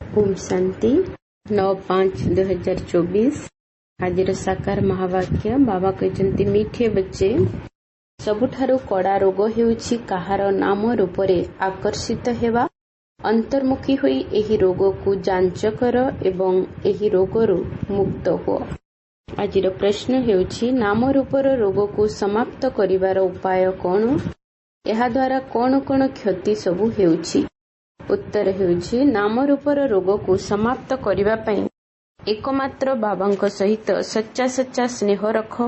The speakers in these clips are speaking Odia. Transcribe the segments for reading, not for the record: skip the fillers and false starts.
ओम शांति 9/5/2024 आज साकार महावाक्य बाबा कहते मीठे बच्चे सबुठारु कड़ा रोग हेउछि कहार नाम रूपरे आकर्षित हेबा अंतर्मुखी होई एही रोग को जांच कर एवं एही रोगरु मुक्त हो। आज प्रश्न हेउछि नाम रूपर रोग को समाप्त करिवार उपाय कोन, एहा द्वारा कोन कोन क्षति सबु हेउछि। उत्तर हेउछि नाम रूपर रोग को समाप्त करिवा पई एकमात्र बाबांक सहित सच्चा सच्चा स्नेह रख।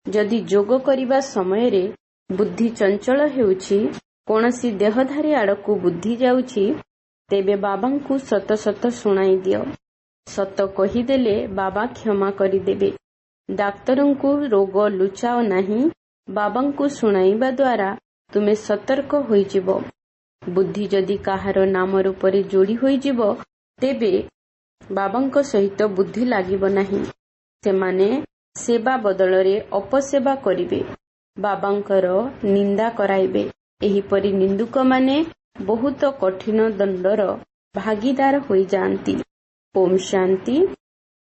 जदि जोग करिवा समय रे बुद्धि चंचल हेउछि, कोनसी देहधारी आड़कू बुद्धि जाउछि, तेबे बाबांकु सत सत सुनाई दियो। सत कहिदेले बाबा क्षमा करिदेबे। डाक्तरंकु रोग लुचाओ नहीं, बाबांकु सुनाइबा द्वारा तुमे सतर्क होइजिबो। बुद्धि जदि काहार नाम रूपरे जोड़ी होइजिबो, तेबे बाबांक सहित बुद्धि लागिबो नाही। सेमाने सेवा बदलरे अपसेवा करिवे, बाबांकर निंदा कराइबे। एहिपरि निंदुक माने बहुत कठिन दंडर भागीदार होई जांती। ओम शांति।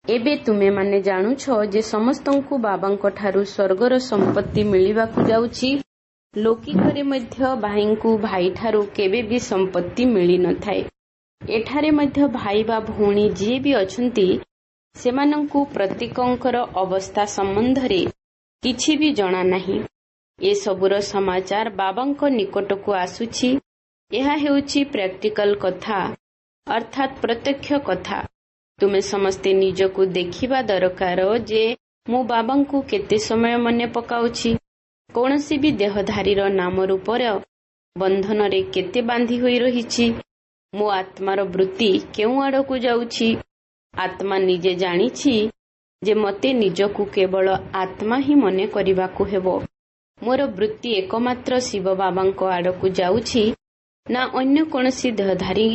एबे तुमे माने जानुछ जे समस्तंकु बाबांक ठारू स्वर्गर संपत्ति मिलिबाकु जाउछि। लौकिकरे मध्य भाईंकु भाई ठारू केबे भी संपत्ति मिली न थाए। एठारे मध्य भाई बा भौणी जे भी अछंती सेमानंकु प्रत्येकंकर अवस्था संबंधरे किछि भी जणा नाही। ए सबुर समाचार बाबांक निकटकु आसुछि। एहा हेउछि प्रैक्टिकल कथा अर्थात प्रत्यक्ष कथा। तुमे समस्ते निजकु देखिबा दरकार जे मु बाबांकु केते समय मने पकाउछि। कौनसी भी देहधारीर नाम रूपर बंधन रे केते बांधी होई रहिछि। मो आत्मार वृत्ति केउ आड़कु जाउछि। आत्मा निजे जानिछि जे मते निजकु केवल आत्मा ही मने करिबाकु हेबो। मोर वृत्ति एकमात्र शिव बाबांक आड़कु जाउछि ना अन्य कौनसी देहधारी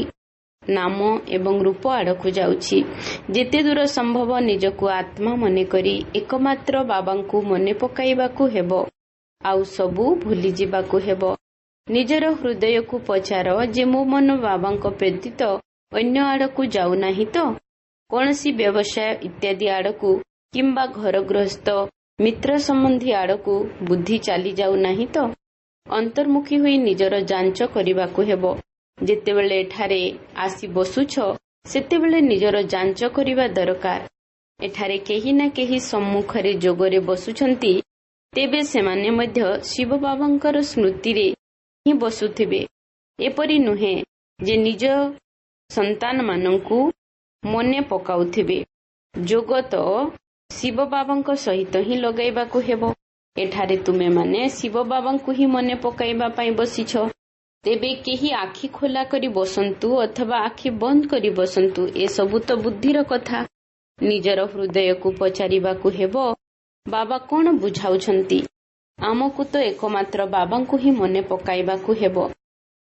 नाम एवं रूप आड़कु जाउछि। जेते दूर संभव निजकु आत्मा मने करी एकमात्र बाबांकु मने पकाइबाकु हेबो। आउ सबू भूली जिबाकु हेबो। निजर हृदय को पचार जे मो मन बाबांक व्यतीत अन्य आड़कु जाउ नाही तो। कौनसी व्यवसाय इत्यादि आड़कु किंबा घर गृहस्थ मित्र संबंधी आड़कु बुद्धि चली जाउ नाही तो। अंतर्मुखी होई निजर जांच करिबाकु हेबो। जेतेबेले एठारे आसी बसुछ सेतेबेले निजर जांच करिबा दरकार। एठारे केही ना केही सम्मुखरे जोगरे बसुछंती, तेबे सेमाने मध्य शिव बाबांकर स्मृति रे ही बसुथिबे। एपरि नुहे जे निज संतान मानंकु मने पकाउथिबे। जोग तो शिव बाबांक सहित ही लगाइबाकु हेबो। एठारे तुमे माने शिव बाबांकु ही मने पकाइबा पई बसिछ। तेबे केही आखि खोला करी बसंतु अथवा आखि बंद करी बसंतु, ए सबु तो बुद्धिर कथा। निजर हृदय को पचारिबाकु हेबो, बाबा कौन बुझाउछंती। आमकु तो एकमात्र बाबांकु ही मने पकाइबाकु हेबो।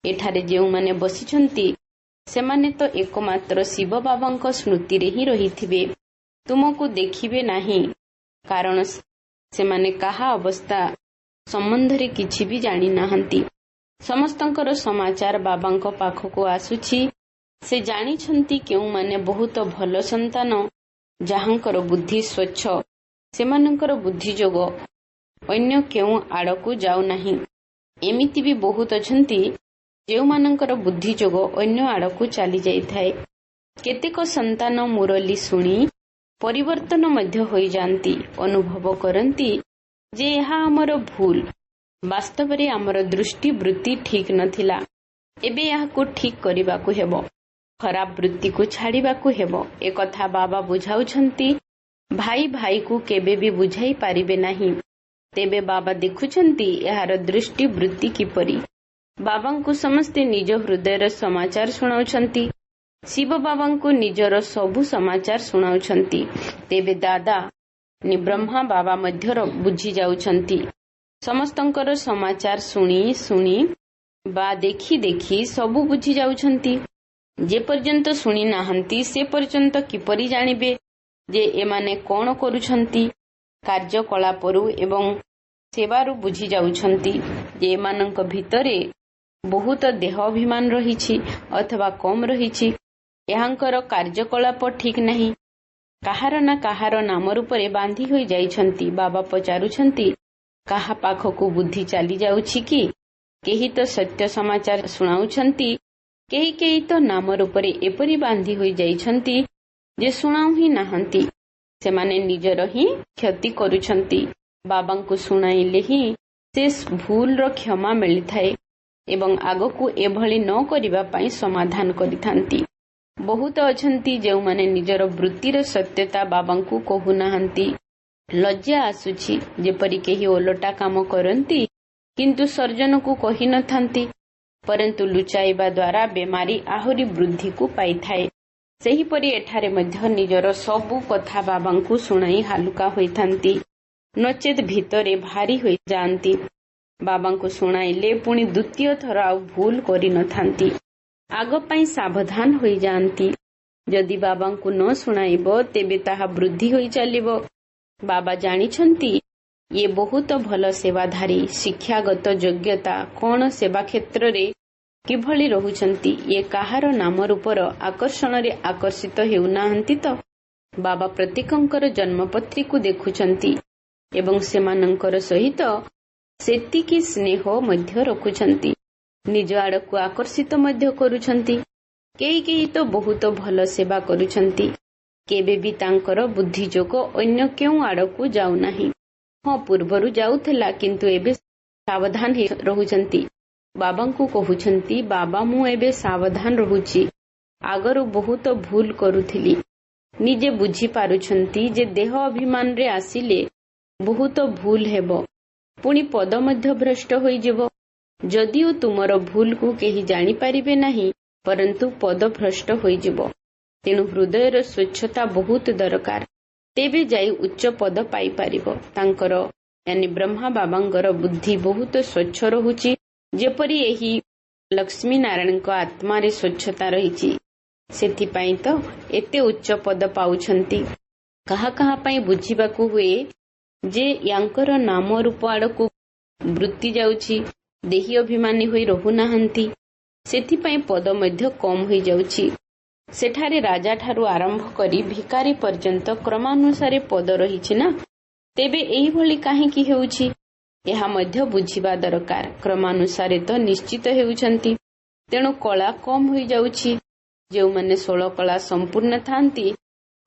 एठारे जेउ माने बसिछंती सेमाने तो एकमात्र शिव बाबांक स्मृति रे ही रहिथिबे। तुमको देखिबे नाही, कारण सेमाने काहा अवस्था संबंधरे किछि भी जानि नाहंती। समस्तंकर समाचार बाबांक पाखको आसुछि। से जानिछंती केउ माने बहुत भल संतान जाहांकर बुद्धि स्वच्छ, सेमानंकर बुद्धि जोग अन्य केउ आड़कु जाउ नाही। एमिति भी बहुत अछंती जेउमानंकर बुद्धि जोग अन्य आड़कु चली जाइथाए। केतेक संतान मुरली सुनी परिवर्तन मध्य होई जानती, अनुभव करंती जे एहा हमर भूल। वास्तव रे हमर दृष्टि वृत्ति ठीक नथिला। एबे याको ठीक करिबाकु हेबो। खराब वृत्ति को छाड़िबाकु हेबो। ए कथा बाबा बुझाउछंती। भाई भाई को केबे भी बुझाई पारिबे नाही। तेबे बाबा देखुछंती एहार दृष्टि वृत्ति किपरि। बाबांकु समस्ते निज हृदयर समाचार सुनाउछंती। शिव बाबांकु निजर सबु समाचार सुनाउछंती। तेबे दादा नि ब्रह्मा बाबा मध्यर बुझी जाउछंती। समस्तंकर समाचार सुनी सुनी बा देखी देखी सबु बुझी जाउछंती। जे पर्यंत सुनी नाहंती से पर्यंत किपरि जानिबे जे एमाने कोन करूछंती। कार्यकलापरु एवं सेवारु बुझी जाउछंती जे एमानंक भितरे बहुत देह अभिमान रहिछि अथवा कम रहिछि। ଏହାଙ୍କର କାର୍ଯ୍ୟକଳାପ ଠିକ୍ ନାହିଁ। କାହାର ନା କାହାର ନାମ ରୂପରେ ବାନ୍ଧି ହୋଇ ଯାଇଛନ୍ତି। ବାବା ପଚାରୁଛନ୍ତି, କାହା ପାଖକୁ ବୁଦ୍ଧି ଚାଲି ଯାଉଛି କି? କେହି ତ ସତ୍ୟ ସମାଚାର ଶୁଣାଉଛନ୍ତି, କେହି କେହି ତ ନାମ ରୂପରେ ଏପରି ବାନ୍ଧି ହୋଇ ଯାଇଛନ୍ତି ଯେ ଶୁଣାଉ ହିଁ ନାହାନ୍ତି। ସେମାନେ ନିଜର ହିଁ କ୍ଷତି କରୁଛନ୍ତି। ବାବାଙ୍କୁ ଶୁଣାଇଲେ ହିଁ ସେ ଭୁଲର କ୍ଷମା ମିଳିଥାଏ ଏବଂ ଆଗକୁ ଏଭଳି ନ କରିବା ପାଇଁ ସମାଧାନ କରିଥାନ୍ତି। ବହୁତ ଅଛନ୍ତି ଯେଉଁମାନେ ନିଜର ବୃତ୍ତିର ସତ୍ୟତା ବାବାଙ୍କୁ କହୁନାହାନ୍ତି। ଲଜ୍ଜା ଆସୁଛି ଯେପରି କେହି ଓଲଟା କାମ କରନ୍ତି କିନ୍ତୁ ସର୍ଜନକୁ କହିନଥାନ୍ତି, ପରନ୍ତୁ ଲୁଚାଇବା ଦ୍ୱାରା ବେମାରୀ ଆହୁରି ବୃଦ୍ଧିକୁ ପାଇଥାଏ। ସେହିପରି ଏଠାରେ ମଧ୍ୟ ନିଜର ସବୁ କଥା ବାବାଙ୍କୁ ଶୁଣାଇ ହାଲୁକା ହୋଇଥାନ୍ତି, ନଚେତ୍ ଭିତରେ ଭାରି ହୋଇଯାଆନ୍ତି। ବାବାଙ୍କୁ ଶୁଣାଇଲେ ପୁଣି ଦ୍ୱିତୀୟ ଥର ଆଉ ଭୁଲ କରିନଥାନ୍ତି। ଆଗ ପାଇଁ ସାବଧାନ ହୋଇଯାଆନ୍ତି। ଯଦି ବାବାଙ୍କୁ ନ ଶୁଣାଇବ ତେବେ ତାହା ବୃଦ୍ଧି ହୋଇ ଚାଲିବ। ବାବା ଜାଣିଛନ୍ତି ଇଏ ବହୁତ ଭଲ ସେବାଧାରୀ। ଶିକ୍ଷାଗତ ଯୋଗ୍ୟତା କ'ଣ, ସେବା କ୍ଷେତ୍ରରେ କିଭଳି ରହୁଛନ୍ତି, ଇଏ କାହାର ନାମ ରୂପର ଆକର୍ଷଣରେ ଆକର୍ଷିତ ହେଉନାହାନ୍ତି ତ? ବାବା ପ୍ରତ୍ୟେକଙ୍କର ଜନ୍ମପତ୍ରୀକୁ ଦେଖୁଛନ୍ତି ଏବଂ ସେମାନଙ୍କର ସହିତ ସେତିକି ସ୍ନେହ ମଧ୍ୟ ରଖୁଛନ୍ତି। ନିଜ ଆଡ଼କୁ ଆକର୍ଷିତ ମଧ୍ୟ କରୁଛନ୍ତି। କେହି କେହି ତ ବହୁତ ଭଲ ସେବା କରୁଛନ୍ତି। କେବେ ବି ତାଙ୍କର ବୁଦ୍ଧି ଯୋଗ ଅନ୍ୟ କେଉଁ ଆଡ଼କୁ ଯାଉନାହିଁ। ହଁ, ପୂର୍ବରୁ ଯାଉଥିଲା କିନ୍ତୁ ଏବେ ସାବଧାନ ରହୁଛନ୍ତି। ବାବାଙ୍କୁ କହୁଛନ୍ତି, ବାବା ମୁଁ ଏବେ ସାବଧାନ ରହୁଛି। ଆଗରୁ ବହୁତ ଭୁଲ କରୁଥିଲି। ନିଜେ ବୁଝିପାରୁଛନ୍ତି ଯେ ଦେହ ଅଭିମାନରେ ଆସିଲେ ବହୁତ ଭୁଲ ହେବ, ପୁଣି ପଦ ମଧ୍ୟ ଭ୍ରଷ୍ଟ ହୋଇଯିବ। ଯଦିଓ ତୁମର ଭୁଲକୁ କେହି ଜାଣିପାରିବେ ନାହିଁ, ପରନ୍ତୁ ପଦ ଭ୍ରଷ୍ଟ ହୋଇଯିବ। ତେଣୁ ହୃଦୟର ସ୍ୱଚ୍ଛତା ବହୁତ ଦରକାର, ତେବେ ଯାଇ ଉଚ୍ଚ ପଦ ପାଇପାରିବ। ତାଙ୍କର ବ୍ରହ୍ମା ବାବାଙ୍କର ବୁଦ୍ଧି ବହୁତ ସ୍ୱଚ୍ଛ ରହୁଛି, ଯେପରି ଏହି ଲକ୍ଷ୍ମୀ ନାରାୟଣଙ୍କ ଆତ୍ମାରେ ସ୍ୱଚ୍ଛତା ରହିଛି। ସେଥିପାଇଁ ତ ଏତେ ଉଚ୍ଚ ପଦ ପାଉଛନ୍ତି। କାହା କାହା ପାଇଁ ବୁଝିବାକୁ ହୁଏ ଯେ ୟାଙ୍କର ନାମ ରୂପ ଆଡ଼କୁ ବୃତ୍ତି ଯାଉଛି, ଦେହୀ ଅଭିମାନୀ ହୋଇ ରହୁନାହାନ୍ତି। ସେଥିପାଇଁ ପଦ ମଧ୍ୟ କମ୍ ହୋଇଯାଉଛି। ସେଠାରେ ରାଜାଠାରୁ ଆରମ୍ଭ କରି ଭିକାରୀ ପର୍ଯ୍ୟନ୍ତ କ୍ରମାନୁସାରେ ପଦ ରହିଛି ନା, ତେବେ ଏହିଭଳି କାହିଁକି ହେଉଛି ଏହା ମଧ୍ୟ ବୁଝିବା ଦରକାର। କ୍ରମାନୁସାରେ ତ ନିଶ୍ଚିତ ହେଉଛନ୍ତି, ତେଣୁ କଳା କମ୍ ହୋଇଯାଉଛି। ଯେଉଁମାନେ 16 କଳା ସମ୍ପୂର୍ଣ୍ଣ ଥାନ୍ତି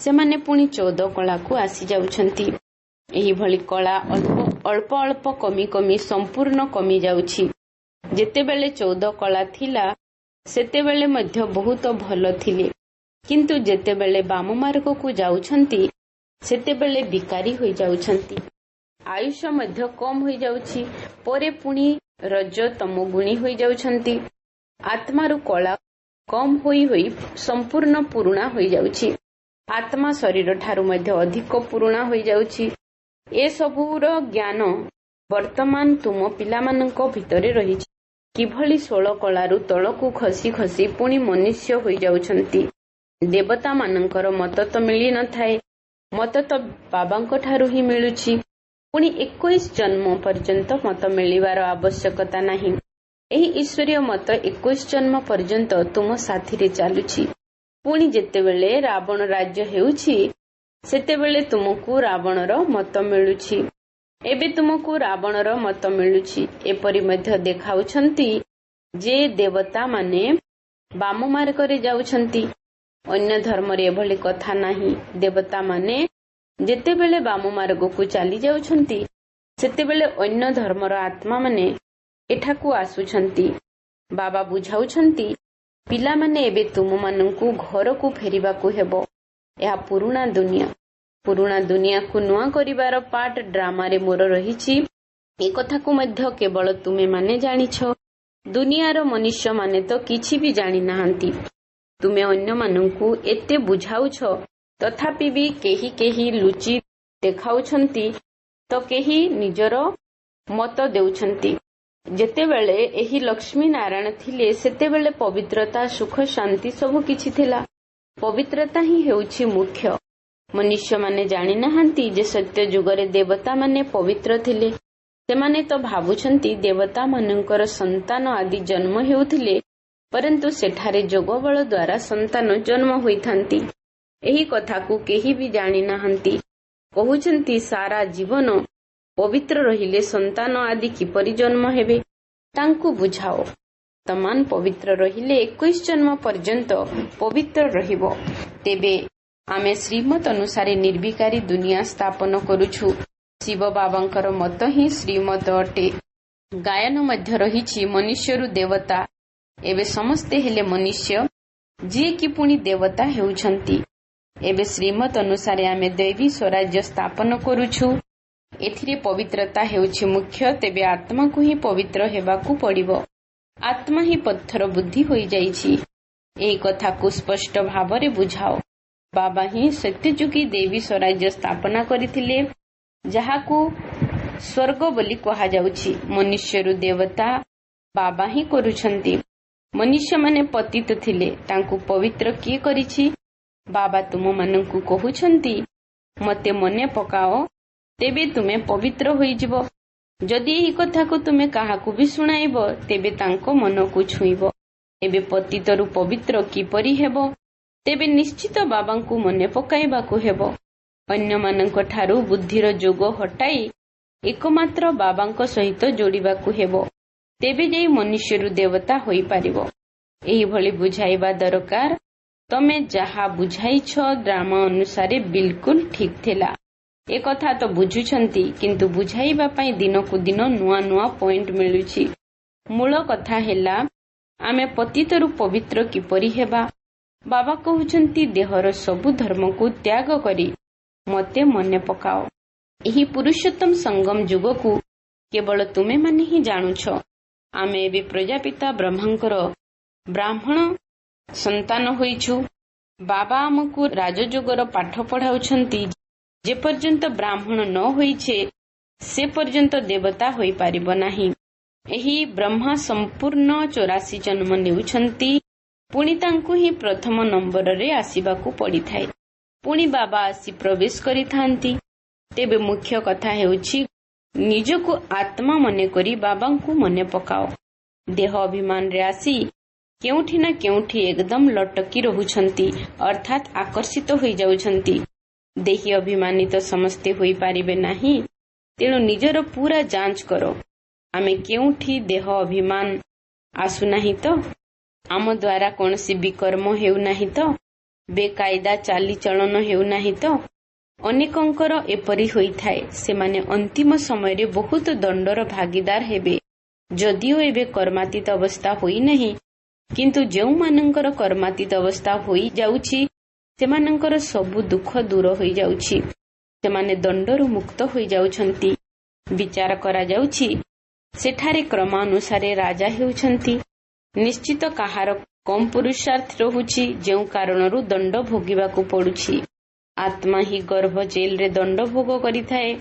ସେମାନେ ପୁଣି 14 କଳାକୁ ଆସିଯାଉଛନ୍ତି। ଏହିଭଳି କଳା ଅଳ୍ପ ଅଳ୍ପ କମି କମି ସମ୍ପୂର୍ଣ୍ଣ କମି ଯାଉଛି। ଯେତେବେଳେ 14 କଳା ଥିଲା ସେତେବେଳେ ମଧ୍ୟ ବହୁତ ଭଲ ଥିଲେ, କିନ୍ତୁ ଯେତେବେଳେ ବାମ ମାର୍ଗକୁ ଯାଉଛନ୍ତି ସେତେବେଳେ ବିକାରୀ ହୋଇଯାଉଛନ୍ତି। ଆୟୁଷ ମଧ୍ୟ କମ୍ ହୋଇଯାଉଛି, ପରେ ପୁଣି ରଜ ତମୋଗୁଣୀ ହୋଇଯାଉଛନ୍ତି। ଆତ୍ମାରୁ କଳା କମ୍ ହୋଇ ହୋଇ ସମ୍ପୂର୍ଣ୍ଣ ପୁରୁଣା ହୋଇଯାଉଛି। ଆତ୍ମା ଶରୀରଠାରୁ ମଧ୍ୟ ଅଧିକ ପୁରୁଣା ହୋଇଯାଉଛି। ଏସବୁର ଜ୍ଞାନ ବର୍ତ୍ତମାନ ତୁମ ପିଲାମାନଙ୍କ ଭିତରେ ରହିଛି। କିଭଳି 16 କଳାରୁ ତଳକୁ ଖସି ଖସି ପୁଣି ମନୁଷ୍ୟ ହୋଇଯାଉଛନ୍ତି। ଦେବତାମାନଙ୍କର ମତ ତ ମିଳିନଥାଏ, ମତ ତ ବାବାଙ୍କ ଠାରୁ ହିଁ ମିଳୁଛି। ପୁଣି 21 ଜନ୍ମ ପର୍ଯ୍ୟନ୍ତ ମତ ମିଳିବାର ଆବଶ୍ୟକତା ନାହିଁ। ଏହି ଈଶ୍ୱରୀୟ ମତ 21 ଜନ୍ମ ପର୍ଯ୍ୟନ୍ତ ତୁମ ସାଥିରେ ଚାଲୁଛି। ପୁଣି ଯେତେବେଳେ ରାବଣ ରାଜ୍ୟ ହେଉଛି ସେତେବେଳେ ତୁମକୁ ରାବଣର ମତ ମିଳୁଛି। ଏବେ ତୁମକୁ ରାବଣର ମତ ମିଳୁଛି। ଏପରି ମଧ୍ୟ ଦେଖାଉଛନ୍ତି ଯେ ଦେବତାମାନେ ବାମ ମାର୍ଗରେ ଯାଉଛନ୍ତି। ଅନ୍ୟ ଧର୍ମରେ ଏଭଳି କଥା ନାହିଁ। ଦେବତାମାନେ ଯେତେବେଳେ ବାମ ମାର୍ଗକୁ ଚାଲି ଯାଉଛନ୍ତି ସେତେବେଳେ ଅନ୍ୟ ଧର୍ମର ଆତ୍ମାମାନେ ଏଠାକୁ ଆସୁଛନ୍ତି। ବାବା ବୁଝାଉଛନ୍ତି, ପିଲାମାନେ ଏବେ ତୁମମାନଙ୍କୁ ଘରକୁ ଫେରିବାକୁ ହେବ। ଏହା ପୁରୁଣା ଦୁନିଆ। ପୁରୁଣା ଦୁନିଆକୁ ନୂଆ କରିବାର ପାର୍ଟ ଡ୍ରାମାରେ ମୋର ରହିଛି। ଏ କଥାକୁ ମଧ୍ୟ କେବଳ ତୁମେମାନେ ଜାଣିଛ। ଦୁନିଆର ମନୁଷ୍ୟମାନେ ତ କିଛି ବି ଜାଣିନାହାନ୍ତି। ତୁମେ ଅନ୍ୟମାନଙ୍କୁ ଏତେ ବୁଝାଉଛ, ତଥାପି ବି କେହି କେହି ଲୁଚି ଦେଖାଉଛନ୍ତି ତ କେହି ନିଜର ମତ ଦେଉଛନ୍ତି। ଯେତେବେଳେ ଏହି ଲକ୍ଷ୍ମୀ ନାରାୟଣ ଥିଲେ ସେତେବେଳେ ପବିତ୍ରତା, ସୁଖ, ଶାନ୍ତି ସବୁ କିଛି ଥିଲା। ପବିତ୍ରତା ହିଁ ହେଉଛି ମୁଖ୍ୟ। ମନୁଷ୍ୟମାନେ ଜାଣିନାହାନ୍ତି ଯେ ସତ୍ୟ ଯୁଗରେ ଦେବତାମାନେ ପବିତ୍ର ଥିଲେ। ସେମାନେ ତ ଭାବୁଛନ୍ତି ଦେବତାମାନଙ୍କର ସନ୍ତାନ ଆଦି ଜନ୍ମ ହେଉଥିଲେ परंतु सेठारे जोग बल द्वारा संतान जन्म होइथांती। एही कथाकू केही भी जानी नाहंती। कहउछंती सारा जीवन पवित्र रहिले संतान आदि किपरि जन्म हेबे तांकू बुझाओ। वर्तमान पवित्र रहिले 21 जन्म पर्यंत पवित्र रहिबो। तेबे आमे श्रीमत अनुसारे निर्विकारी दुनिया स्थापन करुछु। शिव बाबांकर मत ही श्रीमत अटे। गायन मध्य रहिछि मनुष्यरु देवता। एबे समस्ते हेले मनुष्य जे कि पुणी देवता हेउछंती। एबे श्रीमत अनुसारे आमे दैवी स्वराज्य स्थापन करुछु। एथिरे पवित्रता हेउछि मुख्य। तेबे आत्मा को ही पवित्र हेबाकू पड़िबो। आत्मा ही पत्थर बुद्धि होई जाइछि। एही कथाकू स्पष्ट भावरे बुझाओ। बाबा ही सत्यजुगी देवी स्वराज्य स्थापना करिथिले, जाहाकू स्वर्ग बोली कहा जाउछि। मनुष्यरु देवता बाबा ही करुछंती। मनुष्य माने पतित थिले, तांकू पवित्र किए करिछि? बाबा तुम मानंकू कहउछंती, मते मने पकाओ, तेबे तुमे पवित्र होई जिवो। जदि एही कथाकू तुमे काहाकू भी सुनाइबो, तेबे तांको मनकू छुइबो। एबे पतितरु पवित्र किपरि हेबो? तेबे निश्चित बाबांकू मने पकाइबाकू हेबो। अन्य मानंक ठारू बुद्धिर जोग हटाई एकमात्र बाबांक सहित जोड़िबाकू हेबो। तेबे जाई मनुष्यरु देवता होई पारिबो। एही भली बुझाइबा दरकार। तमे जहा बुझाइछ ड्रामा अनुसारे बिल्कुल ठीक थिला। ए कथा तो बुझुछंती, किंतु बुझाइबा पई दिनकू दिन नुआ नुआ पॉइंट मिलुछि। मूल कथा हेला आमे पतितरु पवित्र किपरि हेबा। बाबा कहउछंती देहर सबु धर्म को त्याग करी मते मने पकाओ। एही पुरुषोत्तम संगम जुगकू केवल तुमे माने ही जानुछ। आमे एबे प्रजापिता ब्रह्मांकर ब्राह्मण संतान होइछु। बाबा आमकू राजयोगर पाठ पढ़ाउछंती। जे पर्यंत ब्राह्मण न होइछे से पर्यंत देवता होई पारिबो नाही। एही ब्रह्मा संपूर्ण 84 जन्म नेउछंती। पुणी तांकू ही प्रथम नंबर रे आसीबाकू पड़िथाय। पुणी बाबा आसी प्रवेश करिथांती। तेबे मुख्य कथा हेउछि निजको आत्मा मने करी बाबांकू मने पकाओ। देह अभिमान रे आसी केउठी ना केउठी एकदम लटकी रहुछंती, अर्थात आकर्षित होई जाउछंती। देही अभिमानी तो समस्ते होई पारिबे नाही। तेणु निजर पूरा जांच करो। आमे केउठी देह अभिमान आसु नाही तो? आम द्वारा कोनसी विकर्म हेउ नाही तो? बेकायदा चाली चलन हेउ नाही तो? अनेकंकर एपरि होइथाय। सेमाने अंतिम समय रे बहुत दंडर भागीदार हेबे। जदिओ एबे कर्मातीत अवस्था होई नहीं, किंतु जेउ मानंकर कर्मातीत अवस्था होई जाउछि सेमानंकर सबु दुख दूर होई जाउछि। सेमाने दंडरु मुक्त होई जाउछंती। विचार करा जाउछि सेठारे क्रमानुसारे राजा हेउछंती। निश्चित काहार कम पुरुषार्थ रहुछि, जेउ कारणरू दंड भोगिबाकू पडुछि। आत्मा ही गर्भ जेल रे दंड भोग करिथाए।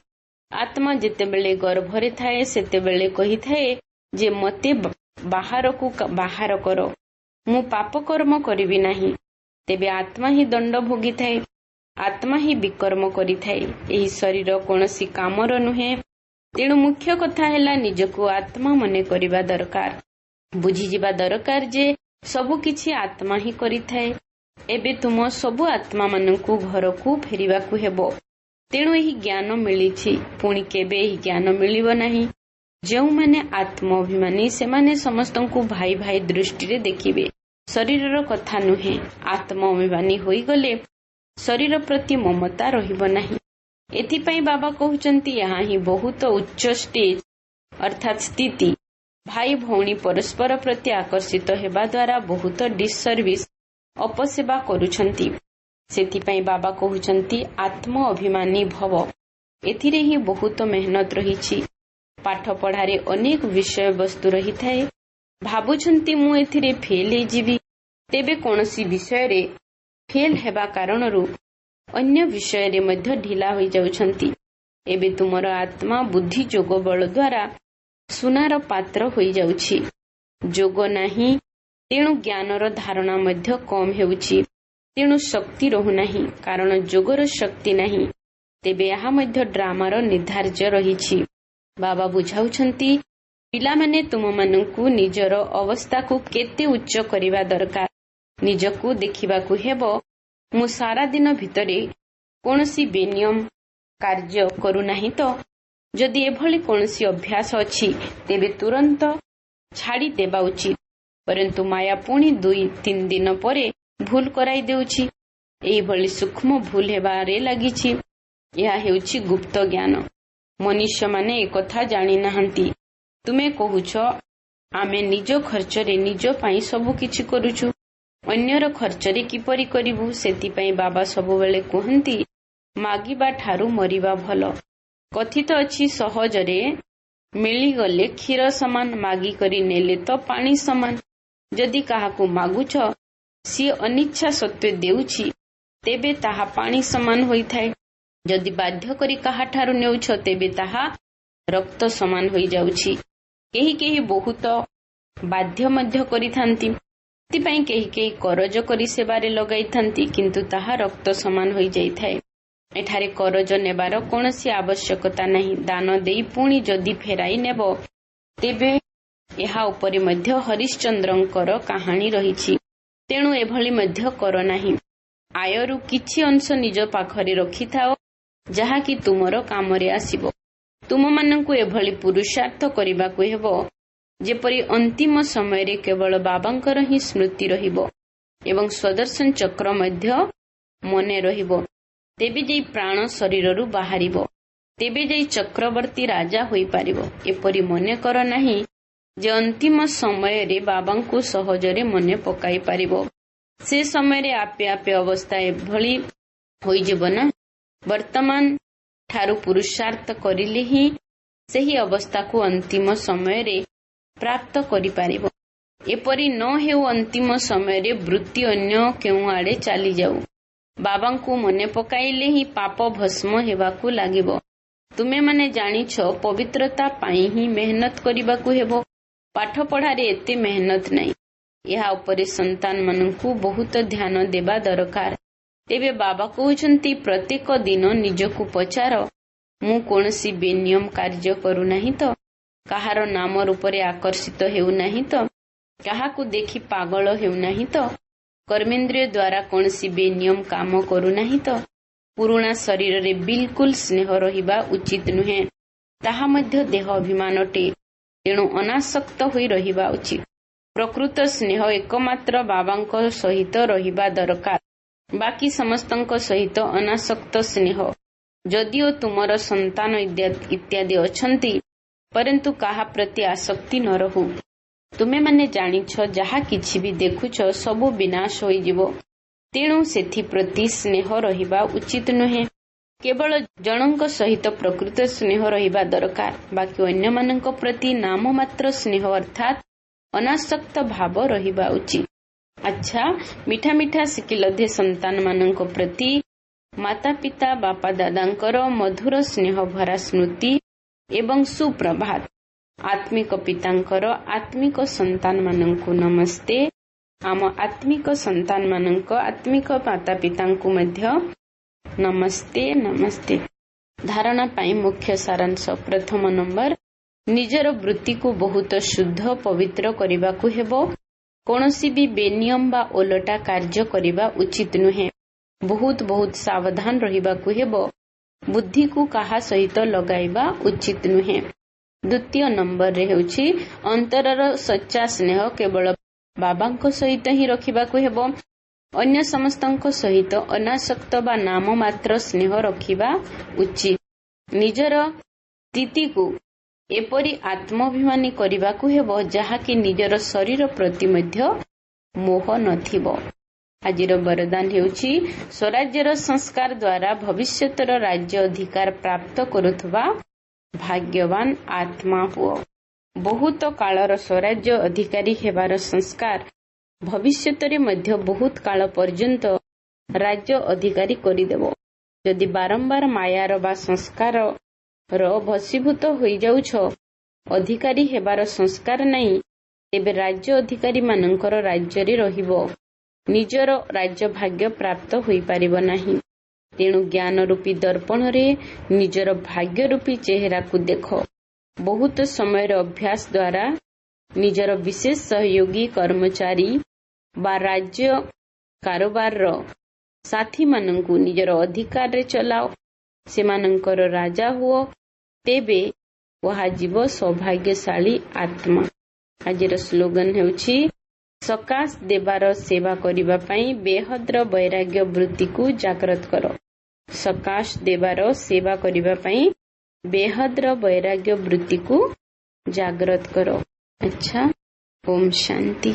आत्मा जेतेबेले गर्भरे थाए सेतेबेले कहिथाए जे मते बाहरकू बाहर करो, मु पाप कर्म करिबि नाही। तेबे आत्मा ही दंड भोगिथाए। आत्मा ही विकर्म करिथाए। एही शरीर कोनसी कामर नुहे। तेणु मुख्य कथा हेला निजको आत्मा मने करिबा दरकार। बुझी जिबा दरकार जे सबु किछि आत्मा ही करिथाए। एबे तुम सबु आत्मा मानंकू घरकू फेरिबाकू हेबो। तेणु एही ज्ञान मिलिछि। पुणी केबे एही ज्ञान मिलिबो नाही। जेउ माने आत्म अभिमानी सेमाने समस्तंकू भाई भाई दृष्टि रे देखिबे। शरीरर कथा नुहे। आत्म अभिमानी होई गले शरीर प्रति ममता रहिबो नाही। एथिपाई बाबा कहउचंती यहाँ ही बहुत उच्च स्टेज अर्थात स्थिति। भाई भौणी परस्पर प्रति आकर्षित हेबा द्वारा बहुत डिससर्विस अपसेवा करुछंती। सेथिपाई बाबा कहउचंती आत्म अभिमानी भव। एथिरे ही बहुत मेहनत रहिछि। पाठ पढ़ारे अनेक विषय वस्तु रही थाए। भाबुछंती मु एथिरे फेल हे जीवी, तेबे कोनसी विषय रे फेल हेबा कारणरू अन्य विषय रे मध्य ढिला होई जाउछंती। एबे तुमर आत्मा बुद्धि जोग बल द्वारा सुनार पात्र होई जाउछि। जोग नाही, तेणु ज्ञानर धारणा मध्य कम हेउछि। तेणु शक्ति रहु नाही, कारण जोगर शक्ति नाही। तेबे यहाँ मध्य ड्रामार निर्धार्य रहिछि। बाबा बुझाउछंती ପିଲାମାନେ ତୁମମାନଙ୍କୁ ନିଜର ଅବସ୍ଥାକୁ କେତେ ଉଚ୍ଚ କରିବା ଦରକାର ନିଜକୁ ଦେଖିବାକୁ ହେବ। ମୁଁ ସାରା ଦିନ ଭିତରେ କୌଣସି ବେନିୟମ କାର୍ଯ୍ୟ କରୁନାହିଁ ତ? ଯଦି ଏଭଳି କୌଣସି ଅଭ୍ୟାସ ଅଛି ତେବେ ତୁରନ୍ତ ଛାଡ଼ିଦେବା ଉଚିତ। ପରନ୍ତୁ ମାୟା ପୁଣି 2-3 ଦିନ ପରେ ଭୁଲ କରାଇ ଦେଉଛି। ଏହିଭଳି ସୂକ୍ଷ୍ମ ଭୁଲ ହେବାରେ ଲାଗିଛି। ଏହା ହେଉଛି ଗୁପ୍ତ ଜ୍ଞାନ। ମନୁଷ୍ୟମାନେ ଏକଥା ଜାଣିନାହାନ୍ତି। ତୁମେ କହୁଛ ଆମେ ନିଜ ଖର୍ଚ୍ଚରେ ନିଜ ପାଇଁ ସବୁ କିଛି କରୁଛୁ, ଅନ୍ୟର ଖର୍ଚ୍ଚରେ କିପରି କରିବୁ? ସେଥିପାଇଁ ବାବା ସବୁବେଳେ କୁହନ୍ତି ମାଗିବା ଠାରୁ ମରିବା ଭଲ। କଥିତ ଅଛି ସହଜରେ ମିଳିଗଲେ କ୍ଷୀର ସମାନ, ମାଗିକରି ନେଲେ ତ ପାଣି ସମାନ। ଯଦି କାହାକୁ ମାଗୁଛ ସିଏ ଅନିଚ୍ଛା ସତ୍ତ୍ୱେ ଦେଉଛି ତେବେ ତାହା ପାଣି ସମାନ ହୋଇଥାଏ। ଯଦି ବାଧ୍ୟ କରି କାହାଠାରୁ ନେଉଛ ତେବେ ତାହା ରକ୍ତ ସମାନ ହୋଇଯାଉଛି। କେହି କେହି ବହୁତ ବାଧ୍ୟ ମଧ୍ୟ କରିଥାନ୍ତି। ସେଥିପାଇଁ କେହି କେହି କରଜ କରି ସେବାରେ ଲଗାଇଥାନ୍ତି, କିନ୍ତୁ ତାହା ରକ୍ତ ସମାନ ହୋଇଯାଇଥାଏ। ଏଠାରେ କରଜ ନେବାର କୌଣସି ଆବଶ୍ୟକତା ନାହିଁ। ଦାନ ଦେଇ ପୁଣି ଯଦି ଫେରାଇ ନେବ ତେବେ ଏହା ଉପରେ ମଧ୍ୟ ହରିଶ୍ଚନ୍ଦ୍ରଙ୍କର କାହାଣୀ ରହିଛି। ତେଣୁ ଏଭଳି ମଧ୍ୟ କର ନାହିଁ। ଆୟରୁ କିଛି ଅଂଶ ନିଜ ପାଖରେ ରଖିଥାଅ, ଯାହାକି ତୁମର କାମରେ ଆସିବ। ତୁମମାନଙ୍କୁ ଏଭଳି ପୁରୁଷାର୍ଥ କରିବାକୁ ହେବ ଯେପରି ଅନ୍ତିମ ସମୟରେ କେବଳ ବାବାଙ୍କର ହିଁ ସ୍ମୃତି ରହିବ ଏବଂ ସ୍ୱଦର୍ଶନ ଚକ୍ର ମଧ୍ୟ ମନେ ରହିବ। ତେବେ ଯାଇ ପ୍ରାଣ ଶରୀରରୁ ବାହାରିବ, ତେବେ ଯାଇ ଚକ୍ରବର୍ତ୍ତୀ ରାଜା ହୋଇପାରିବ। ଏପରି ମନେ କର ନାହିଁ ଯେ ଅନ୍ତିମ ସମୟରେ ବାବାଙ୍କୁ ସହଜରେ ମନେ ପକାଇ ପାରିବ। ସେ ସମୟରେ ଆପେ ଆପେ ଅବସ୍ଥା ଏଭଳି ହୋଇଯିବ ନା। ବର୍ତ୍ତମାନ ଠାରୁ ପୁରୁଷାର୍ଥ କରିଲେ ହିଁ ସେହି ଅବସ୍ଥାକୁ ଅନ୍ତିମ ସମୟରେ ପ୍ରାପ୍ତ କରିପାରିବ। ଏପରି ନ ହେଉ ଅନ୍ତିମ ସମୟରେ ବୃତ୍ତି ଅନ୍ୟ କେଉଁ ଆଡ଼େ ଚାଲିଯାଉ। ବାବାଙ୍କୁ ମନେ ପକାଇଲେ ହିଁ ପାପ ଭସ୍ମ ହେବାକୁ ଲାଗିବ। ତୁମେମାନେ ଜାଣିଛ ପବିତ୍ରତା ପାଇଁ ହିଁ ମେହନତ କରିବାକୁ ହେବ। ପାଠ ପଢ଼ାରେ ଏତେ ମେହନତ ନାହିଁ। ଏହା ଉପରେ ସନ୍ତାନମାନଙ୍କୁ ବହୁତ ଧ୍ୟାନ ଦେବା ଦରକାର। ତେବେ ବାବା କହୁଛନ୍ତି ପ୍ରତ୍ୟେକ ଦିନ ନିଜକୁ ପଚାର, ମୁଁ କୌଣସି ବେନିୟମ କାର୍ଯ୍ୟ କରୁନାହିଁ ତ? କାହାର ନାମ ରୂପରେ ଆକର୍ଷିତ ହେଉନାହିଁ ତ? କାହାକୁ ଦେଖି ପାଗଳ ହେଉନାହିଁ ତ? କର୍ମେନ୍ଦ୍ରିୟ ଦ୍ୱାରା କୌଣସି ବେନିୟମ କାମ କରୁନାହିଁ ତ? ପୁରୁଣା ଶରୀରରେ ବିଲକୁଲ ସ୍ନେହ ରହିବା ଉଚିତ ନୁହେଁ। ତାହା ମଧ୍ୟ ଦେହ ଅଭିମାନଟେ। ତେଣୁ ଅନାସକ୍ତ ହୋଇ ରହିବା ଉଚିତ। ପ୍ରକୃତ ସ୍ନେହ ଏକମାତ୍ର ବାବାଙ୍କ ସହିତ ରହିବା ଦରକାର। ବାକି ସମସ୍ତଙ୍କ ସହିତ ଅନାସକ୍ତ ସ୍ନେହ। ଯଦିଓ ତୁମର ସନ୍ତାନ ଇତ୍ୟାଦି ଅଛନ୍ତି, ପରନ୍ତୁ କାହା ପ୍ରତି ଆସକ୍ତି ନ ରହୁ। ତୁମେମାନେ ଜାଣିଛ ଯାହା କିଛି ବି ଦେଖୁଛ ସବୁ ବିନାଶ ହୋଇଯିବ। ତେଣୁ ସେଥିପ୍ରତି ସ୍ନେହ ରହିବା ଉଚିତ ନୁହେଁ। କେବଳ ଜଣଙ୍କ ସହିତ ପ୍ରକୃତ ସ୍ନେହ ରହିବା ଦରକାର। ବାକି ଅନ୍ୟମାନଙ୍କ ପ୍ରତି ନାମମାତ୍ର ସ୍ନେହ ଅର୍ଥାତ୍ ଅନାସକ୍ତ ଭାବ ରହିବା ଉଚିତ। ଆଚ୍ଛା, ମିଠା ମିଠା ଶିକିଲଧେ ସନ୍ତାନମାନଙ୍କ ପ୍ରତି ମାତା ପିତା ବାପା ଦାଦାଙ୍କର ମଧୁର ସ୍ନେହ ଭରା ସ୍ମୃତି ଏବଂ ସୁପ୍ରଭାତ। ଆତ୍ମିକ ପିତାଙ୍କର ଆତ୍ମିକ ସନ୍ତାନମାନଙ୍କୁ ନମସ୍ତେ। ଆମ ଆତ୍ମିକ ସନ୍ତାନମାନଙ୍କ ଆତ୍ମିକ ମାତା ପିତାଙ୍କୁ ମଧ୍ୟ ନମସ୍ତେ ନମସ୍ତେ। ଧାରଣା ପାଇଁ ମୁଖ୍ୟ ସାରାଂଶ। ପ୍ରଥମ ନମ୍ବର, ନିଜର ବୃତ୍ତିକୁ ବହୁତ ଶୁଦ୍ଧ ପବିତ୍ର କରିବାକୁ ହେବ। କୌଣସି ବି ବେନିୟମ ବା ଓଲଟା କାର୍ଯ୍ୟ କରିବା ଉଚିତ ନୁହେଁ। ବହୁତ ସାବଧାନ ରହିବାକୁ ହେବ। ବୁଦ୍ଧିକୁ କାହା ସହିତ ଲଗାଇବା ଉଚିତ ନୁହେଁ। ଦ୍ୱିତୀୟ ନମ୍ବରରେ ହେଉଛି ଅନ୍ତରର ସଚ୍ଚା ସ୍ନେହ କେବଳ ବାବାଙ୍କ ସହିତ ହିଁ ରଖିବାକୁ ହେବ। ଅନ୍ୟ ସମସ୍ତଙ୍କ ସହିତ ଅନାସକ୍ତ ବା ନାମ ମାତ୍ର ସ୍ନେହ ରଖିବା ଉଚିତ। ନିଜର ସ୍ଥିତିକୁ ଏପରି ଆତ୍ମାଭିମାନୀ କରିବାକୁ ହେବ ଯାହାକି ନିଜର ଶରୀର ପ୍ରତି ମଧ୍ୟ ମୋହ ନଥିବ। ଆଜିର ବରଦାନ ହେଉଛି ସ୍ୱରାଜ୍ୟର ସଂସ୍କାର ଦ୍ୱାରା ଭବିଷ୍ୟତର ରାଜ୍ୟ ଅଧିକାର ପ୍ରାପ୍ତ କରୁଥିବା ଭାଗ୍ୟବାନ ଆତ୍ମା ହୁଅ। ବହୁତ କାଳର ସ୍ୱରାଜ୍ୟ ଅଧିକାରୀ ହେବାର ସଂସ୍କାର ଭବିଷ୍ୟତରେ ମଧ୍ୟ ବହୁତ କାଳ ପର୍ଯ୍ୟନ୍ତ ରାଜ୍ୟ ଅଧିକାରୀ କରିଦେବ। ଯଦି ବାରମ୍ବାର ମାୟାର ବା ସଂସ୍କାରର ଭସୀଭୂତ ହୋଇଯାଉଛ, ଅଧିକାରୀ ହେବାର ସଂସ୍କାର ନାହିଁ, ତେବେ ରାଜ୍ୟ ଅଧିକାରୀମାନଙ୍କର ରାଜ୍ୟରେ ରହିବ, ନିଜର ରାଜ୍ୟ ଭାଗ୍ୟ ପ୍ରାପ୍ତ ହୋଇପାରିବ ନାହିଁ। ତେଣୁ ଜ୍ଞାନ ରୂପୀ ଦର୍ପଣରେ ନିଜର ଭାଗ୍ୟ ରୂପୀ ଚେହେରାକୁ ଦେଖ। ବହୁତ ସମୟର ଅଭ୍ୟାସ ଦ୍ୱାରା ନିଜର ବିଶେଷ ସହଯୋଗୀ କର୍ମଚାରୀ ବା ରାଜ୍ୟ କାରବାରର ସାଥୀମାନଙ୍କୁ ନିଜର ଅଧିକାରରେ ଚଲାଅ, ସେମାନଙ୍କର ରାଜା ହୁଅ, ତେବେ କୁହାଯିବ ସୌଭାଗ୍ୟଶାଳୀ ଆତ୍ମା। ଆଜିର ସ୍ଲୋଗାନ ହେଉଛି ସକାଶ ଦେବାର ସେବା କରିବା ପାଇଁ ବେହଦର ବୈରାଗ୍ୟ ବୃତ୍ତିକୁ ଜାଗ୍ରତ କର। ସକାଶ ଦେବାର ସେବା କରିବା ପାଇଁ ବେହଦର ବୈରାଗ୍ୟ ବୃତ୍ତିକୁ ଜାଗ୍ରତ କର। ଆଚ୍ଛା, ଓମ୍ ଶାନ୍ତି।